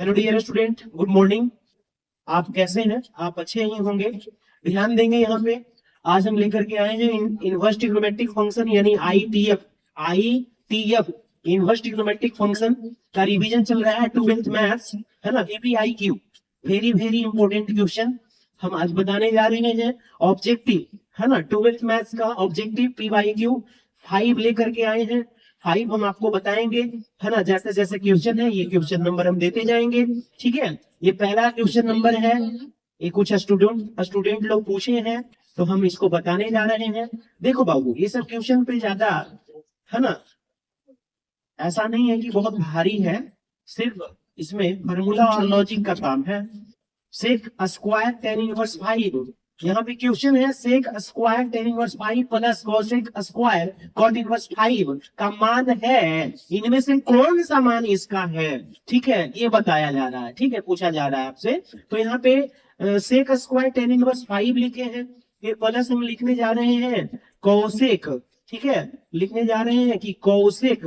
Hello dear student, good morning. आप कैसे हैं? आप अच्छे ही होंगे। ध्यान देंगे यहाँ पे। आज हम लेकर के आए हैं इनवर्स ट्रिग्नोमेट्रिक फंक्शन यानी आईटीएफ इनवर्स ट्रिग्नोमेट्रिक फंक्शन का रिवीजन चल रहा है। 12th मैथ्स है ना, वीपीआईक्यू, वेरी वेरी इंपॉर्टेंट क्वेश्चन हम आज बताने जा रहे हैं। ऑब्जेक्टिव है ना, 12th मैथ्स का ऑब्जेक्टिव पीवाईक्यू 5 लेकर के आए हैं। 5 हम आपको बताएंगे है ना, जैसे जैसे क्वेश्चन है ये क्वेश्चन नंबर हम देते जाएंगे। ठीक है, ये पहला क्वेश्चन नंबर है। ये कुछ स्टूडेंट लोग पूछे हैं तो हम इसको बताने जा रहे हैं। देखो बाबू, ये सब क्वेश्चन पे ज्यादा है ना, ऐसा नहीं है कि बहुत भारी है, सिर्फ इसमें फार्मूला और लॉजिक का काम है। सेक स्क्वायर टेन इनवर्स 5, यहाँ पे क्वेश्चन है sec square tan inverse 5 plus cosec square cot inverse 5 का मान है, इनमें से कौन सा मान इसका है। ठीक है, ये बताया जा रहा है। ठीक है, पूछा जा रहा है आपसे। तो यहाँ पे सेक स्क्वायर टेन इनवर्स 5 लिखे हैं, फिर प्लस हम लिखने जा रहे हैं कोसेक। ठीक है, लिखने जा रहे हैं कि cosec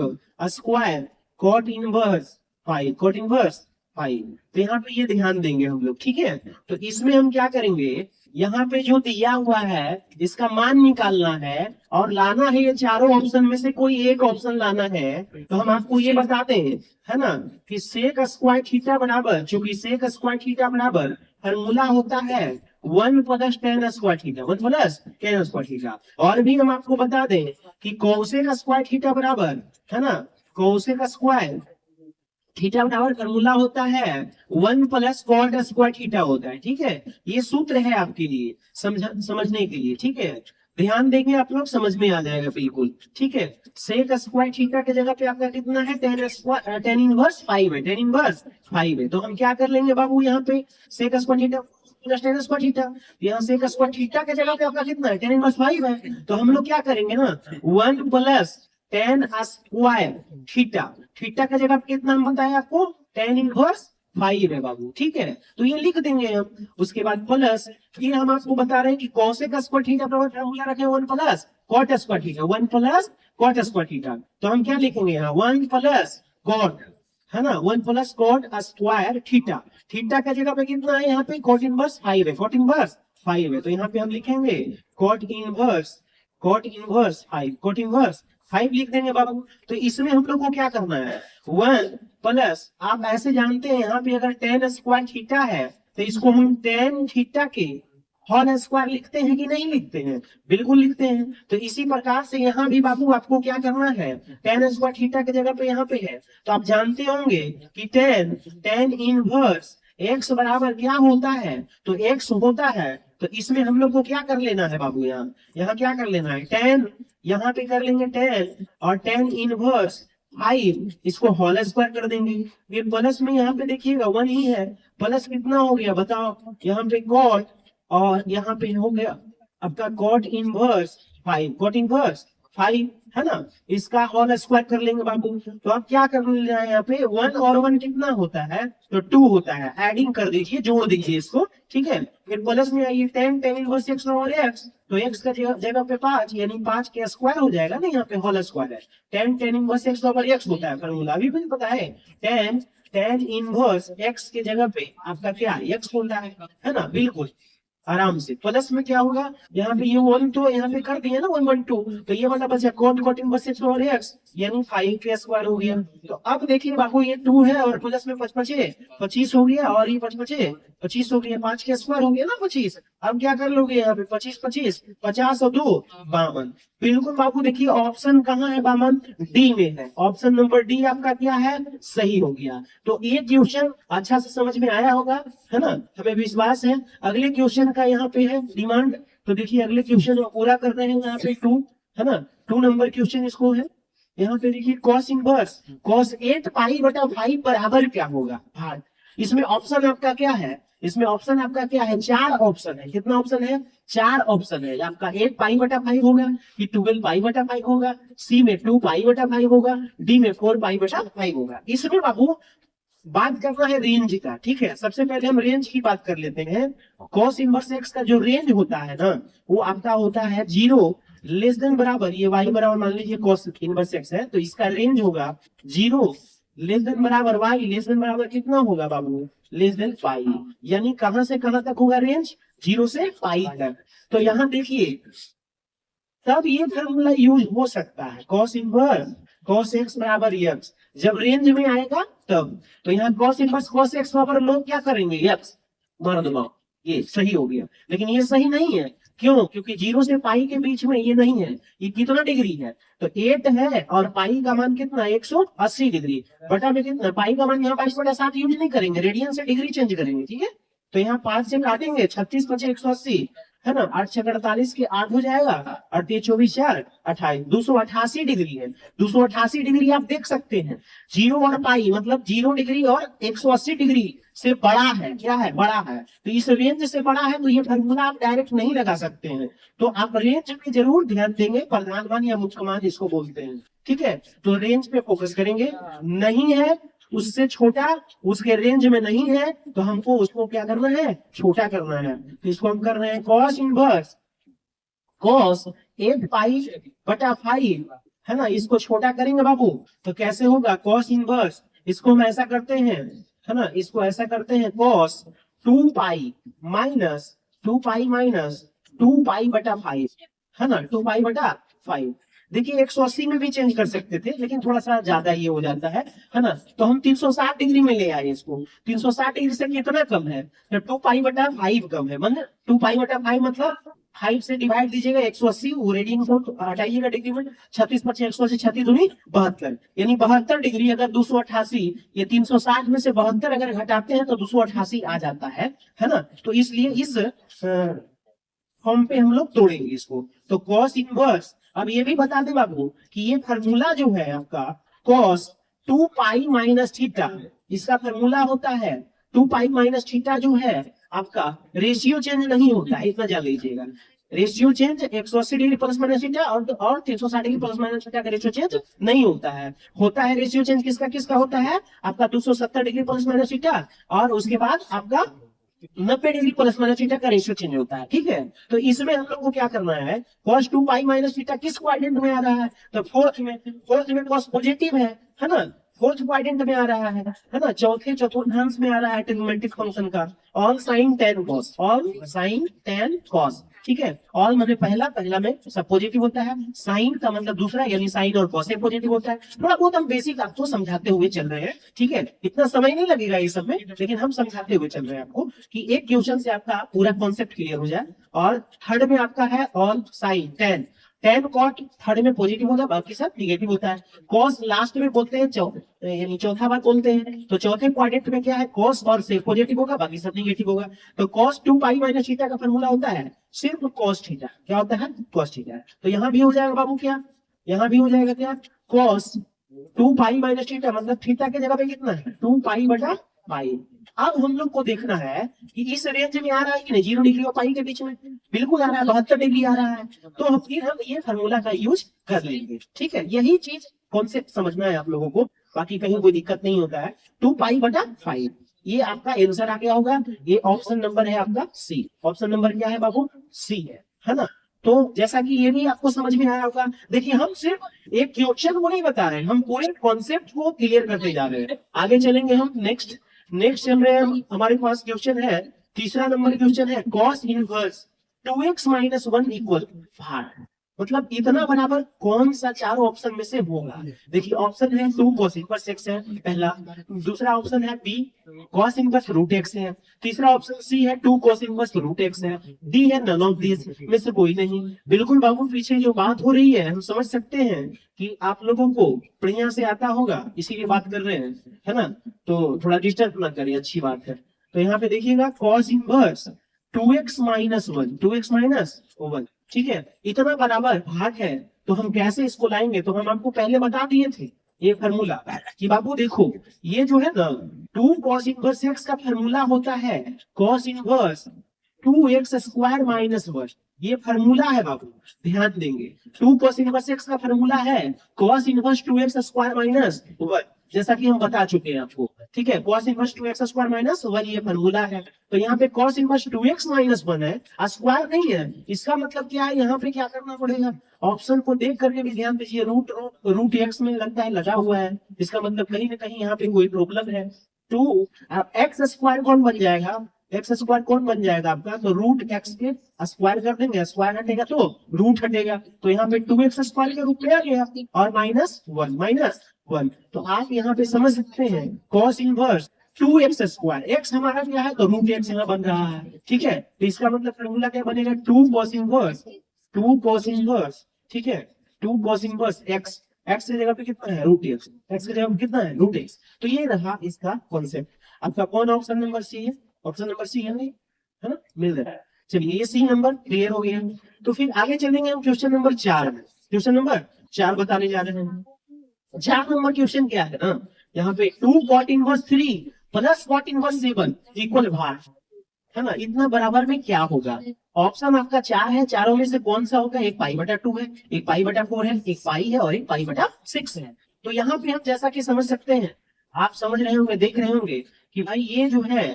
square cot inverse 5, cot inverse 5। तो यहाँ पे ये ध्यान देंगे हम लोग। ठीक है, तो इसमें हम क्या करेंगे, यहाँ पे जो दिया हुआ है इसका मान निकालना है और लाना है ये चारों ऑप्शन में से कोई एक ऑप्शन लाना है। तो हम आपको ये बताते हैं है ना कि सेक स्क्वायर थीटा बराबर, चूंकि सेक स्क्वायर थीटा बराबर फॉर्मूला होता है 1 plus tan square theta, 1 plus tan square theta. और भी हम आपको बता दें कि कोसेक स्क्वायर थीटा बराबर है ना, कोसेक स्क्वायर थीटा बराबर फॉर्मूला होता है 1 प्लस कॉट स्क्वायर थीटा होता है। ठीक है, ये सूत्र है आपके लिए समझने के लिए। ठीक है, ध्यान देंगे आप लोग, समझ में आ जाएगा बिल्कुल। ठीक है, सेक स्क्वायर थीटा के जगह पे आपका कितना है, टेन इनवर्स 5 है, टेन इनवर्स 5 है। तो हम क्या कर लेंगे बाबू, यहाँ पे sec square theta plus tan square theta, यहाँ सेक स्क्वायर थीटा के जगह पे आपका कितना है, टेन इनवर्स 5 है। तो हम लोग क्या करेंगे ना, 1 plus tan square theta, theta का जगह कितना बताया आपको, टेन इनवर्स 5 है बाबू। ठीक है, तो ये लिख देंगे हम। उसके बाद प्लस ये हम आपको बता रहे हैं कि कोसेक स्क्वायर थीटा बराबर फॉर्मूला रखे 1 plus cot square theta, 1 plus cot square theta. तो हम क्या लिखेंगे यहाँ, 1 प्लस कॉट है ना, 1 plus cot square theta, theta का जगह पे कितना है यहाँ पे, कॉट इनवर्स 5 है, कॉट इनवर्स 5 है। तो यहाँ पे हम लिखेंगे कॉट इनवर्स 5, कॉट इनवर्स 5 लिख देंगे बाबू। तो इसमें हम लोग को क्या करना है, 1 प्लस, आप ऐसे जानते हैं यहाँ पे अगर टेन स्क्वायर थीटा है तो इसको हम टेन थीटा के होल स्क्वायर लिखते हैं कि नहीं लिखते हैं, बिल्कुल लिखते हैं। तो इसी प्रकार से यहाँ भी बाबू आपको क्या करना है, टेन स्क्वायर थीटा की जगह पे यहाँ पे है तो आप जानते होंगे कि टेन इनवर्स एक्स बराबर क्या होता है, तो एक्स होता है। तो इसमें हम लोग को क्या कर लेना है बाबू, यहाँ क्या कर लेना है, टेन, यहाँ पे कर लेंगे 10 और टेन इनवर्स 5, इसको होल स्क्वायर कर देंगे। ये प्लस में यहाँ पे देखिएगा 1 ही है, प्लस कितना हो गया बताओ, यहाँ पे कॉट और यहाँ पे हो गया आपका कॉट इनवर्स 5, कॉट इनवर्स 5 है ना, इसका होल स्क्वायर कर लेंगे बाबू। तो आप क्या कर लेना है, यहाँ पे 1 और 1 कितना होता है, तो 2 होता है, एडिंग कर दीजिए, जोड़ दीजिए इसको। ठीक है, फिर प्लस में आइए 10 टेन इनवर्स एक्स और एक्स, तो एक्स का जगह पे 5 यानी 5 के स्क्वायर हो जाएगा ना, यहाँ पे होल स्क्वायर है, 10 tan inverse x over x होता है, फॉर्मूला भी मुझे पता है, 10 टेन इनवर्स एक्स के जगह पे आपका क्या एक्स होता है ना, बिल्कुल आराम से। प्लस में क्या होगा, यहाँ पे ये 1 तो यहाँ पे कर दिया ना 1 1 2, तो ये वाला बचा cot cot inverse x over x यानी 5 के स्क्वायर हो गया। तो अब देखिए बाबू, ये 2 है और प्लस में 25 हो गया और ये 25 हो गया, 5 के स्क्वायर हो गया ना 25। अब क्या कर लोगे यहाँ पे 25 50 और 2 52। बिल्कुल बाबू, देखिए ऑप्शन कहाँ है बामन, डी में है, ऑप्शन नंबर डी आपका क्या है, सही हो गया। तो ये क्वेश्चन अच्छा से समझ में आया होगा है ना, हमें विश्वास है। अगले क्वेश्चन का यहाँ पे है डिमांड, तो देखिए अगले क्वेश्चन पूरा कर रहे हैं यहाँ पे 2 है ना, 2 नंबर क्वेश्चन इसको है। यहाँ पे देखिए कॉस इनवर्स कॉस 8 पाई बटा 5 बराबर क्या होगा, इसमें ऑप्शन आपका क्या है, इसमें ऑप्शन आपका क्या है, 4 ऑप्शन है। कितना ऑप्शन है, 4 ऑप्शन है। आपका 8 पाई बटा 5 होगा, कि 12 पाई बटा 5 होगा, सी में 2 पाई बटा 5 होगा, डी में 4 पाई बटा 5 होगा। इसमें बाबू बात करना है रेंज का। ठीक है, सबसे पहले हम रेंज की बात कर लेते हैं। कॉस इनवर्स एक्स का जो रेंज होता है ना, वो आपका होता है 0 लेस देन बराबर, ये y बराबर मान लीजिए कॉस इनवर्स एक्स है, तो इसका रेंज होगा 0 लेस देन बराबर वाई, लेस देन बराबर कितना होगा बाबू, लेस देन पाई। यानी कहां से कहां तक होगा रेंज, 0 से पाई तक। तो यहाँ देखिए तब ये फॉर्मूला यूज हो सकता है, cos इनवर्स cos x बराबर x, जब रेंज में आएगा तब। तो यहाँ cos इनवर्स cos x बराबर लोग क्या करेंगे, x मार दो, ये सही हो गया। लेकिन ये सही नहीं है, क्यों, क्योंकि 0 से पाई के बीच में ये नहीं है। ये कितना डिग्री है, तो 8 है और पाई का मान कितना, 180 डिग्री, बटा में कितना, पाई का मान यहाँ 5/7 यूज नहीं करेंगे, रेडियन से डिग्री चेंज करेंगे, ठीक है। तो यहाँ 5 से काटेंगे, 36 × 180 है ना, 8 × 48 के 8 हो जाएगा, 38 24 4 28, 288 डिग्री है। 288 डिग्री आप देख सकते हैं, 0 और पाई मतलब 0 डिग्री और 180 डिग्री से बड़ा है, क्या है, बड़ा है। तो इस रेंज से बड़ा है, तो ये फॉर्मूला आप डायरेक्ट नहीं लगा सकते हैं। तो आप रेंज पे जरूर ध्यान देंगे, प्रधान मान या मुख्य मान इसको बोलते हैं, ठीक है। तो रेंज पे फोकस करेंगे, नहीं है उससे छोटा, उसके रेंज में नहीं है, तो हमको उसको क्या करना है, छोटा करना है। तो इसको हम कर रहे हैं cos इनवर्स cos 8 पाई बटा 5, है ना, इसको छोटा करेंगे बाबू, तो कैसे होगा, cos इनवर्स, इसको हम ऐसा करते हैं, है ना, इसको ऐसा करते हैं cos 2 पाई माइनस 2 पाई बटा 5, है ना, 2 पाई बटा 5। देखिए 180 में भी चेंज कर सकते थे, लेकिन थोड़ा सा ज्यादा ये हो जाता है ना। तो हम 360 डिग्री में ले आए इसको, 360 डिग्री से कितना कम है, तो 2 पाई बटा 5 कम है, मतलब 2 पाई बटा 5 मतलब 5 से डिवाइड दीजिएगा 180, वो रेडियन को हटाइएगा डिग्री में, 36 × 180 36 दूनी 72, यानी 72 डिग्री। अगर 288, ये 360 में से 72 अगर घटाते हैं तो 288 आ जाता है ना। तो इसलिए इस फॉर्म पे हम लोग तोड़ेंगे इसको। तो cos इनवर्स, अब ये भी बता दे बाबू कि ये फॉर्मूला जो है आपका cos 2 पाई माइनस थीटा, इसका फॉर्मूला होता है 2 पाई माइनस थीटा, जो है आपका रेशियो चेंज नहीं होता है, इतना जान लीजिएगा। Ratio change 180 degree plus minus theta और 360 डिग्री प्लस माइनस थीटा का रेशियो चेंज नहीं होता है। होता है रेशियो चेंज किसका किसका होता है, आपका 270 डिग्री प्लस माइनस थीटा, और उसके बाद आपका 90 डिग्री प्लस माइनस थीटा का रेशियो चेंज होता है, ठीक है। तो इसमें हम लोग को क्या करना है, cos 2 पाई माइनस थीटा किस क्वाड्रेंट में आ रहा है, तो फोर्थ में cos पॉजिटिव है ना, फोर्थ क्वाड्रेंट में आ रहा है ना, चौथे चतुर्थांश में आ रहा है ट्रिग्नोमेट्रिक फंक्शन का, ऑल साइन टेन कॉस, ठीक है। ऑल मतलब पहला में सब पॉजिटिव होता है, साइन का मतलब दूसरा, यानी साइन और कॉस पॉजिटिव होता है। थोड़ा बहुत हम बेसिक आपको समझाते हुए चल रहे हैं, ठीक है, इतना समय नहीं लगेगा ये सब में, लेकिन हम समझाते हुए चल रहे हैं आपको कि एक क्वेश्चन से आपका पूरा कॉन्सेप्ट क्लियर हो जाए। और थर्ड में आपका है all sine tan cot, third में पॉजिटिव होगा, बाकी सब निगेटिव होता है। कॉस लास्ट में बोलते हैं, यानी चौथा बार बोलते हैं, तो चौथे क्वाड्रेंट में क्या है, कॉस और से पॉजिटिव होगा, बाकी सब निगेटिव होगा। तो cos 2 पाई माइनस थीटा का फॉर्मूला होता है सिर्फ cos थीटा, क्या होता है, cos थीटा। तो यहाँ भी हो जाएगा बाबू, क्या यहाँ भी हो जाएगा, क्या cos 2 पाई माइनस थीटा, मतलब थीटा के जगह पे कितना है, 2 पाई बटा पाई। अब हम लोग को देखना है कि इस रेंज में आ रहा है कि नहीं, 0 डिग्री और पाई के बीच में, बिल्कुल आ रहा है, 72 डिग्री आ रहा है। तो फिर हम ये फॉर्मूला का यूज कर लेंगे, ठीक है। यही चीज कॉन्सेप्ट समझना है आप लोगों को, बाकी कहीं कोई दिक्कत नहीं होता है। 2 पाई बटा 5, ये आपका आंसर आ गया होगा। ये ऑप्शन नंबर है आपका सी, ऑप्शन नंबर क्या है बाबू, सी है ना। तो जैसा कि ये भी आपको समझ में आया होगा, देखिए हम सिर्फ एक क्वेश्चन को नहीं बता रहे हैं, हम पूरे कॉन्सेप्ट को क्लियर करते जा रहे हैं। आगे चलेंगे हम, नेक्स्ट चल रहे हैं, हमारे पास क्वेश्चन है, तीसरा नंबर क्वेश्चन है cos इनवर्स 2x - 1 इक्वल भाग, मतलब इतना बराबर कौन सा चारों ऑप्शन में से होगा। देखिए ऑप्शन है 2 cos इनवर्स x है पहला, दूसरा ऑप्शन है b cos inverse root x है, तीसरा ऑप्शन c है 2 cos इनवर्स रूट x है, d है नन ऑफ दिस में से कोई नहीं। बिल्कुल बाबू, पीछे जो बात हो रही है हम समझ सकते हैं कि आप लोगों को बढ़िया से आता होगा, इसीलिए बात कर रहे हैं, है ना। तो थोड़ा डिस्टर्ब ना करिए, अच्छी बात है। तो यहाँ पे देखिएगा cos इनवर्स 2x - 1, ठीक है, इतना बराबर भाग है। तो हम कैसे इसको लाएंगे, तो हम आपको पहले बता दिए थे ये फॉर्मूला कि बाबू देखो, ये जो है ना 2 cos इनवर्स x का फॉर्मूला होता है cos इनवर्स 2x² - 1, ये फॉर्मूला है बाबू, ध्यान देंगे। 2 cos इनवर्स x का फॉर्मूला है cos इनवर्स 2x² - 1, जैसा कि हम बता चुके हैं आपको। ठीक है, cos inverse 2x square minus 1 ये फॉर्मूला है। तो यहाँ पे cos इनवर्स 2x माइनस 1 है, स्क्वायर नहीं है। इसका मतलब क्या है, यहाँ पे क्या करना पड़ेगा, ऑप्शन को देख करके भी ध्यान दीजिए, रूट एक्स में लगता है लगा हुआ है, इसका मतलब कहीं ना कहीं यहाँ पे कोई प्रॉब्लम है। टू, अब एक्स स्क्वायर कौन बन जाएगा, एक्स स्क्वायर कौन बन जाएगा आपका, तो रूट एक्स के स्क्वायर कर देंगे, स्क्वायर हटेगा तो रूट हटेगा, तो यहाँ पे 2x स्क्वायर के रूप में आ गया और माइनस 1 तो आप यहाँ पे समझ सकते हैं cos inverse 2x square, x हमारा क्या है तो रूट एक्स यहाँ बन रहा है, ठीक है। तो इसका मतलब फॉर्मूला क्या बनेगा, 2 cos इनवर्स, ठीक है, 2 cos इनवर्स एक्स, एक्स की जगह पे कितना है रूट एक्स, एक्स की जगह पे कितना है रूट एक्स। तो ये रहा इसका कॉन्सेप्ट। आपका कौन ऑप्शन नंबर सी है, ऑप्शन नंबर सी है नहीं, है ना, मिल रहा है। चलिए ये सी नंबर क्लियर हो गया। तो फिर आगे चलेंगे हम क्वेश्चन नंबर 4 में, क्वेश्चन नंबर 4 बताने जा रहे हैं। 4 नंबर क्वेश्चन क्या है ना, यहाँ पे 2 cot inverse 3 plus cot inverse 7 equal भार, है ना, इतना बराबर में क्या होगा। ऑप्शन आपका 4 है, चारों में से कौन सा होगा, एक पाई बटा 2 है, एक पाई बटा 4 है, एक पाई है और एक पाई बटा 6 है। तो यहाँ पे हम जैसा कि समझ सकते हैं, आप समझ रहे होंगे, देख रहे होंगे कि भाई ये जो है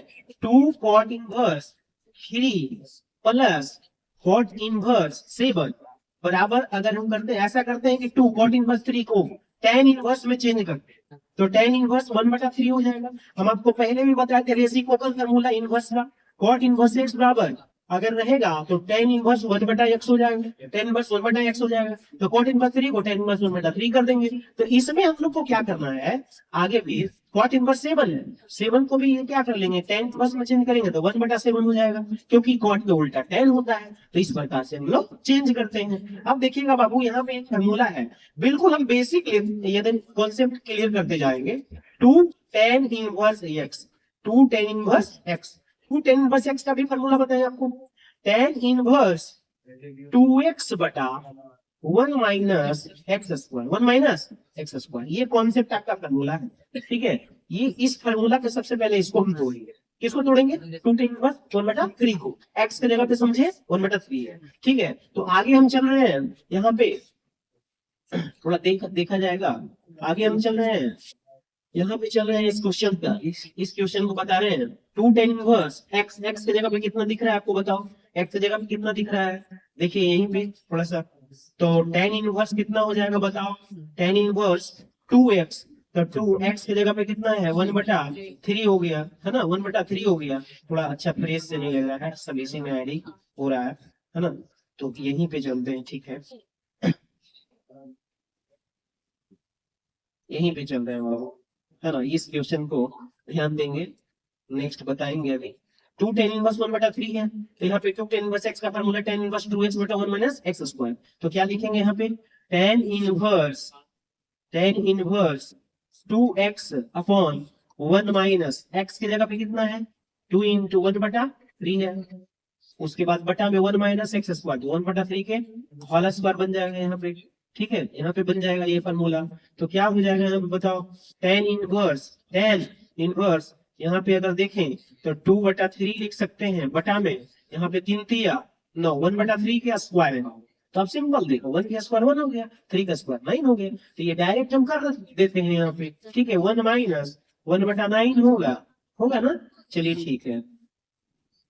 2 cot inverse 3 plus cot inverse 7 बराबर, अगर हम करते हैं ऐसा करते हैं कि 2 cot इनवर्स 3 को tan इनवर्स में चेंज करते हैं तो tan इनवर्स 1/3 हो जाएगा। हम आपको पहले भी बताए थे रेसिप्रोकल फार्मूला इनवर्स का, cot इनवर्स x बराबर अगर रहेगा तो tan इनवर्स 1/x हो जाएगा, tan इनवर्स 1/x हो जाएगा, तो cot इनवर्स 3 को tan इनवर्स 1/3 कर देंगे। तो इसमें हम लोग को क्या करना है, आगे भी cot इनवर्स 7 है, 7 को भी ये क्या कर लेंगे, tan इनवर्स में चेंज करेंगे तो 1/7 हो जाएगा, क्योंकि cot के उल्टा tan होता है। तो इस प्रकार से हम लोग चेंज करते हैं। अब देखिएगा बाबू, यहाँ पे एक फॉर्मूला है, बिल्कुल हम बेसिक यदि कॉन्सेप्ट क्लियर करते जाएंगे। 2 tan inverse x, 2 tan inverse x, 2 tan inverse x का भी फॉर्मूला बताएं आपको, tan इनवर्स 2x बटा 1 minus x square, 1 minus x square, ये कॉन्सेप्ट आपका फॉर्मूला है, ठीक है। ये इस फॉर्मूला के सबसे पहले इसको हम तोड़ेंगे, किसको तोड़ेंगे, 2 tan इनवर्स 1/3 को, x की जगह पे समझे 1/3 है, ठीक है। तो आगे हम चल रहे हैं, यहाँ पे थोड़ा देखा जाएगा, आगे हम चल रहे हैं, यहाँ पे चल रहे हैं इस क्वेश्चन का, इस क्वेश्चन को बता रहे हैं 2 tan इनवर्स x, x की जगह पे कितना दिख रहा है आपको बताओ, x की जगह पे कितना दिख रहा है, देखिए यहीं पे थोड़ा सा, तो tan इनवर्स कितना हो जाएगा बताओ, tan इनवर्स 2x, तो 2x की जगह पे कितना है 1/3 हो गया, है ना, 1/3 हो गया। थोड़ा अच्छा फ्रेश से नहीं लग रहा है, सब इसी में ऐड हो रहा है ना, तो यहीं पे चलते हैं, ठीक है, यहीं पे चल रहे हैं बाबू, है ना, इस क्वेश्चन को ध्यान देंगे, नेक्स्ट बताएंगे अभी। 2 tan इनवर्स 1/3 है, तो यहाँ पे 2 tan इनवर्स x का फार्मूला tan इनवर्स 2x बटा 1 माइनस एक्स स्क्वायर, तो क्या लिखेंगे यहाँ पे, tan inverse 2x upon 1 minus x की जगह पे कितना है 2 इंटू 1/3 है, उसके बाद बटा में 1 माइनस एक्स स्क्वायर, तो 1/3 के होल स्क्वायर बन जाएगा यहाँ पे, ठीक है, यहाँ पे बन जाएगा ये फार्मूला। तो क्या हो जाएगा यहाँ पे बताओ, tan इनवर्स यहाँ पे अगर देखें तो 2/3 लिख सकते हैं, बटा में यहाँ पे 3 3 9, 1/3 के स्क्वायर है, तो आप सिंपल देखो 1 का स्क्वायर 1 हो गया, 3 का स्क्वायर 9 हो गया, तो ये डायरेक्ट हम कर देते हैं यहाँ पे, ठीक है, 1 माइनस 1/9 होगा ना, चलिए ठीक है।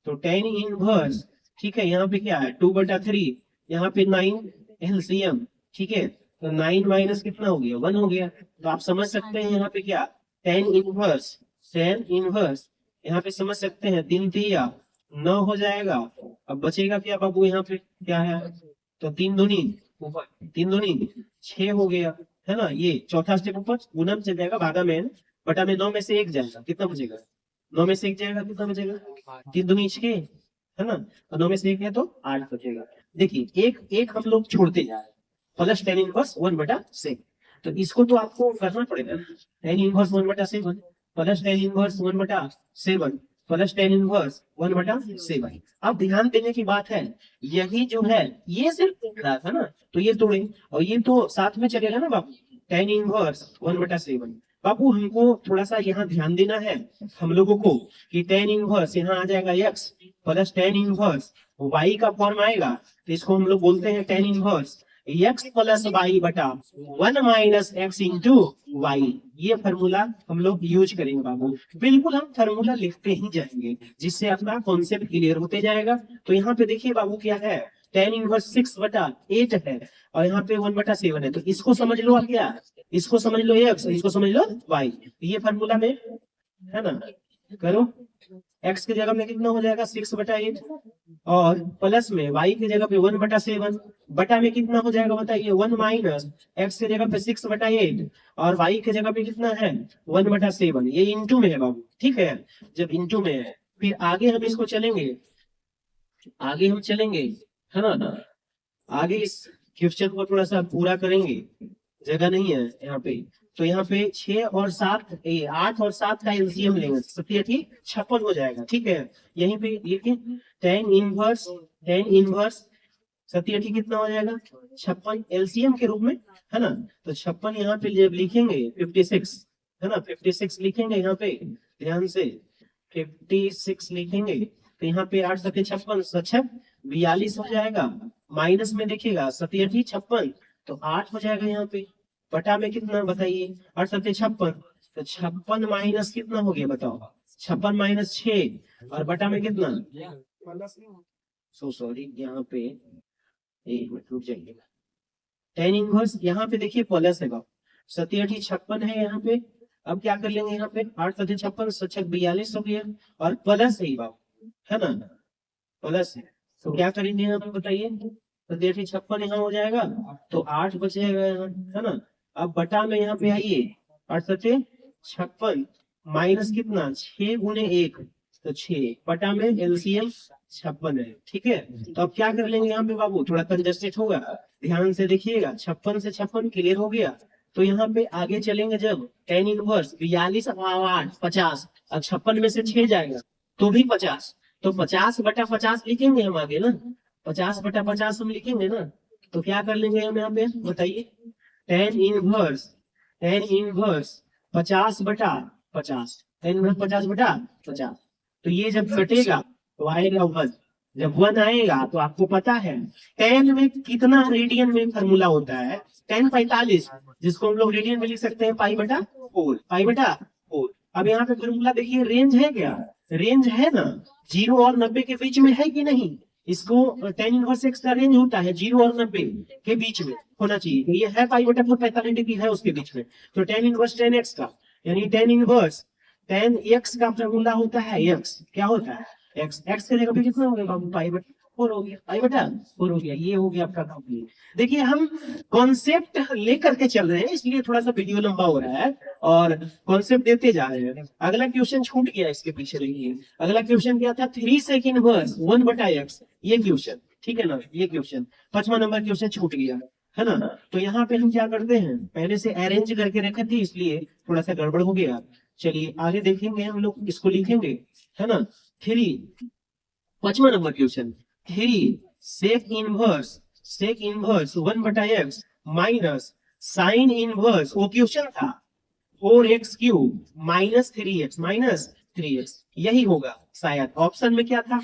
तो tan इनवर्स, ठीक है, यहाँ पे क्या है 2/3, यहाँ पे 9 एलसीएम, ठीक है, तो 9 माइनस कितना हो गया 1 हो गया, तो आप समझ सकते हैं यहाँ पे क्या tan इनवर्स यहाँ पे समझ सकते हैं 3 3 9 हो जाएगा। अब बचेगा क्या बाबू, यहाँ पे क्या है, तो 3 दूनी ऊपर 3 दूनी 6 हो गया, है ना, ये चौथा स्टेप ऊपर गुना में चल जाएगा, भागा में बटा में 9 में से 1 जाएगा, कितना बचेगा 9 में से 1 जाएगा, कितना बचेगा 3 दूनी 6, है ना, और 9 में से 1 है तो 8 बचेगा। देखिए एक हम लोग छोड़ते जा रहे हैं, प्लस tan इनवर्स 1/7, तो इसको तो आपको करना पड़ेगा, tan inverse 1/7 plus tan inverse 1/7 plus tan inverse 1/7। अब ध्यान देने की बात है, यही जो है ये सिर्फ दिख रहा था ना, तो ये तोड़े और ये तो साथ में चलेगा ना बाबू, tan इनवर्स 1/7। बाबू हमको थोड़ा सा यहाँ ध्यान देना है हम लोगों को कि tan इनवर्स यहाँ आ जाएगा x plus tan inverse y का फॉर्म आएगा, तो इसको हम लोग बोलते हैं tan inverse x plus y बटा 1 माइनस एक्स इंटू वाई। ये फॉर्मूला हम लोग यूज करेंगे बाबू। बिल्कुल हम फॉर्मूला लिखते ही जाएंगे जिससे अपना कॉन्सेप्ट क्लियर होते जाएगा। तो यहाँ पे देखिए बाबू क्या है, tan इनवर्स 6 बटा 8 है और यहाँ पे 1 बटा 7 है। तो इसको समझ लो आप क्या, इसको समझ लो एक्स, इसको समझ लो वाई। ये फॉर्मूला में है ना, करो। एक्स की जगह में कितना हो जाएगा 6 बटा 8 और प्लस में वाई की जगह पे 1 बटा 7 बटा में कितना हो जाएगा बताइए 1 माइनस एक्स की जगह पे 6 बटा 8 और वाई की जगह पे कितना है 1 बटा 7। ये इंटू में है बाबू, ठीक है। जब इंटू में है फिर आगे हम इसको चलेंगे, आगे हम चलेंगे है ना, आगे इस क्वेश्चन को थोड़ा सा पूरा करेंगे, जगह नहीं है यहाँ पे। तो यहाँ पे 6 और 7 8 और 7 का एलसीएम लेंगे, 56 हो जाएगा, ठीक है। यहीं पे लिखे tan इनवर्स 87 कितना हो जाएगा 56 एलसीएम के रूप में, है ना। तो 56 यहाँ पे जब लिखेंगे 56 है ना, 56 लिखेंगे यहाँ पे ध्यान से 56 लिखेंगे तो यहाँ पे 8 सत्ते 56 सच्छक 42 हो जाएगा। माइनस में देखिएगा 87 56 तो 8 हो जाएगा यहाँ पे, बटा में कितना बताइए 8 सत्ते 56 तो 56 माइनस कितना हो गया बताओ 56 माइनस 6 और बटा में कितना, सॉरी यहाँ पे एक मिनट रुक जाइए। tan इनवर्स यहाँ पे देखिए प्लस है बाबू, 87 56 है यहाँ पे। अब क्या कर लेंगे यहाँ पे 8 सत्ते 56 सच्छक 42 हो गया और प्लस है बाबू, है ना, प्लस है। तो क्या करेंगे यहाँ पे बताइए, तो 56 यहाँ हो जाएगा तो 8 बचेगा यहाँ, है ना। अब बटा में यहाँ पे आइए 8 सत्ते 56 माइनस कितना 6 गुने 1 तो 6 बटा में एलसीएम 56 है, ठीक है। तो अब क्या कर लेंगे यहाँ पे बाबू, थोड़ा कंजस्टेड होगा, ध्यान से देखिएगा 56 से 56 क्लियर हो गया। तो यहाँ पे आगे चलेंगे जब tan इनवर्स 42 8 50 अब 56 में से 6 जाएगा तो भी 50 तो 50 बटा 50 लिखेंगे हम आगे ना, 50 बटा 50 हम लिखेंगे ना। तो क्या कर लेंगे हम यहाँ पे बताइए, tan इनवर्स 50 बटा 50 tan इनवर्स 50 बटा 50 तो ये जब कटेगा तो आएगा 1। जब 1 आएगा तो आपको पता है tan में कितना रेडियन में फॉर्मूला होता है tan 45 जिसको हम लोग रेडियन में लिख सकते हैं पाई बटा 4 पाई बटा 4। अब यहाँ पे फॉर्मूला देखिए रेंज है क्या, रेंज है ना, 0 और 90 के बीच में है कि नहीं। इसको tan इनवर्स एक्स का रेंज होता है 0 और 90 के बीच में होना चाहिए। ये है पाई बटा 4 45 डिग्री है उसके बीच में। तो tan इनवर्स tan एक्स का यानी tan इनवर्स tan एक्स का फॉर्मूला होता है एक्स, क्या होता है एक्स, एक्स के जगह पे कितना हो गया बाबू पाई बटा 4 हो गया, पाई बटा 4 हो गया। ये हो गया आपका कंप्लीट। देखिए हम कॉन्सेप्ट लेकर के चल रहे हैं इसलिए थोड़ा सा वीडियो लंबा हो रहा है और कॉन्सेप्ट देते जा रहे हैं। अगला क्वेश्चन छूट गया इसके पीछे रहिए। अगला क्वेश्चन क्या था 3 sec इनवर्स 1 बटा एक्स, ये क्वेश्चन, ठीक है ना। ये क्वेश्चन 5वां नंबर क्वेश्चन छूट गया है ना। तो यहाँ पे हम क्या करते हैं पहले से अरेंज करके रखे थे इसलिए थोड़ा सा गड़बड़ हो गया। चलिए आगे देखेंगे हम लोग, इसको लिखेंगे है ना। 3 5वां नंबर क्वेश्चन 3 sec इनवर्स 1 बटा एक्स माइनस साइन इनवर्स, वो क्वेश्चन था 4x क्यूब माइनस 3x यही होगा शायद। ऑप्शन में क्या था,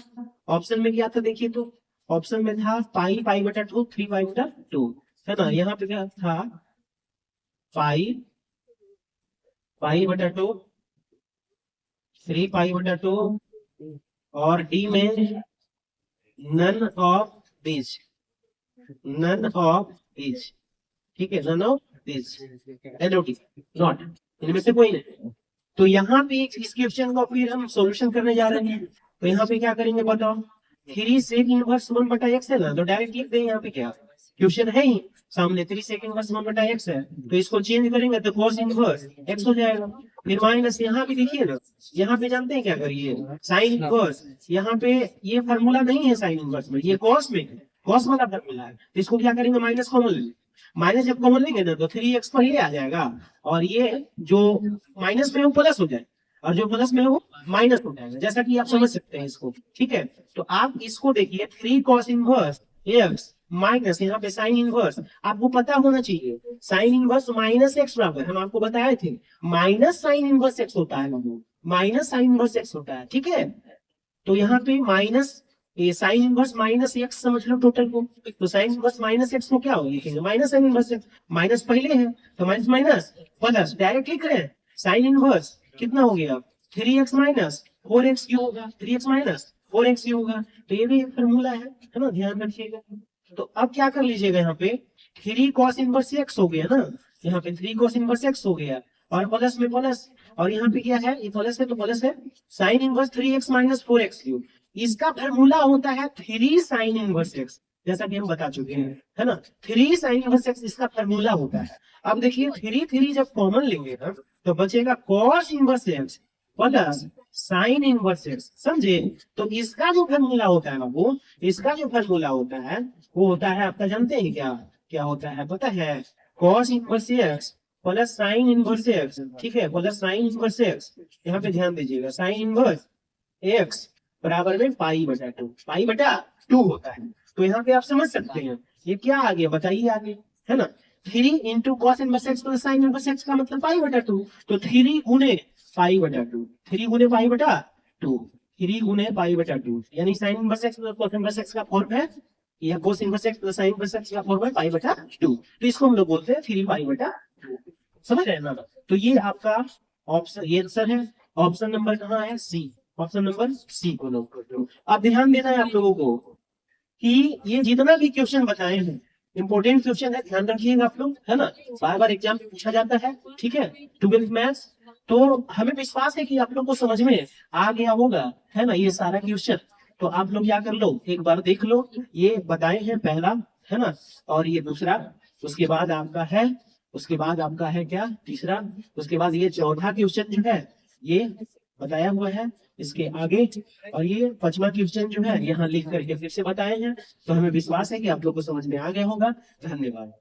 ऑप्शन में क्या था देखिए, तो ऑप्शन में था पाई पाई बटा 2 3 पाई बटा 2 है ना। यहाँ पे क्या था पाई पाई बटा 2 3 पाई बटा 2 और डी में नन ऑफ दिस, ठीक है, none of this N O T not, इनमें से कोई नहीं। तो यहाँ पे इस क्वेश्चन को फिर हम सॉल्यूशन करने जा रहे हैं। तो यहाँ पे क्या करेंगे बताओ, 3 sec इनवर्स 1 बटा x है ना, तो डायरेक्ट लिख दें यहाँ पे, क्या क्वेश्चन है ही सामने 3 sec इनवर्स 1 बटा x है तो इसको चेंज करेंगे तो cos इनवर्स x हो जाएगा। फिर माइनस यहाँ भी देखिए ना, यहाँ पे जानते हैं क्या करिए साइन इनवर्स, यहाँ पे ये फॉर्मूला नहीं है साइन इनवर्स में, ये cos में है, cos वाला फॉर्मूला है। तो इसको क्या करेंगे माइनस कॉमन लेंगे, माइनस जब कॉमन लेंगे ना तो 3x पहले आ जाएगा और ये जो माइनस में है वो प्लस हो जाए और जो प्लस में है वो माइनस हो जाएगा, जैसा कि आप समझ सकते हैं इसको, ठीक है। तो आप इसको देखिए 3 cos इनवर्स x माइनस यहाँ पे साइन इनवर्स, आपको पता होना चाहिए साइन इनवर्स माइनस एक्स बराबर, हम आपको बताए थे माइनस साइन इनवर्स एक्स होता है, माइनस साइन इनवर्स एक्स होता है, ठीक है। तो यहाँ पे माइनस ये साइन इनवर्स माइनस एक्स समझ लो टोटल को। तो साइन इनवर्स माइनस एक्स को क्या हो लिखेंगे, minus sine inverse x, minus पहले है तो माइनस माइनस प्लस डायरेक्ट लिख रहे हैं। साइन इनवर्स कितना हो गया 3x माइनस 4x क्यों होगा, 3x माइनस 4x क्यों होगा। तो ये भी एक फॉर्मूला है ना, ध्यान रखिएगा। तो अब क्या कर लीजिएगा, यहाँ पे 3 cos इनवर्स x हो गया ना, यहाँ पे 3 cos इनवर्स x हो गया और प्लस में प्लस, और यहाँ पे क्या है, ये प्लस है तो प्लस है sine inverse 3x minus 4x cube. इसका फॉर्मूला होता है 3 साइन इनवर्स x, जैसा कि हम बता चुके हैं, है ना। 3 साइन इनवर्स x इसका फॉर्मूला होता है। अब देखिए 3 जब कॉमन लेंगे ना तो बचेगा cos inverse x plus sine inverse x, समझे। तो इसका जो फॉर्मूला होता है ना, वो इसका जो फॉर्मूला होता है वो होता है आपका, जानते हैं क्या क्या होता है, पता है, cos inverse x plus sine inverse x, ठीक है, प्लस साइन इनवर्स x। यहाँ पे ध्यान दीजिएगा, साइन इनवर्स x बराबर में पाई बटा 2, पाई बटा 2 होता है। तो यहाँ पे आप समझ सकते हैं ये क्या आ गया, बताइए आगे, है ना। 3 into cos inverse x plus sine inverse x का मतलब पाई बटा 2, तो 3 गुने पाई बटा 2, 3 गुने पाई बटा 2, 3 गुने पाई बटा 2, यानी sine inverse x plus cos inverse x का फॉर्म है, या cos inverse x plus sine inverse x का फॉर्म है पाई बटा 2। तो इसको हम लोग बोलते हैं 3 पाई बटा 2, समझ रहे हैं ना। तो ये आपका ऑप्शन, ये आंसर है। ऑप्शन नंबर कहाँ है, सी, ऑप्शन नंबर सी को नोट कर दो। अब ध्यान देना है आप लोगों को कि ये जितना भी क्वेश्चन बताए हैं इंपॉर्टेंट क्वेश्चन है, ध्यान रखिएगा आप लोग, है ना। बार बार एग्जाम में पूछा जाता है, ठीक है, 12th मैथ्स। तो हमें विश्वास है कि आप लोग को समझ में आ गया होगा, है ना, ये सारा क्वेश्चन। तो आप लोग क्या कर लो, एक बार देख लो, ये बताए हैं पहला, है ना, और ये दूसरा, उसके बाद आपका है, उसके बाद आपका है क्या, तीसरा, उसके बाद ये चौथा क्वेश्चन जो है ये बताया हुआ है इसके आगे, और ये 5वां क्वेश्चन जो है यहाँ लिख करके फिर से बताए हैं। तो हमें विश्वास है कि आप लोग को समझ में आ गया होगा। धन्यवाद।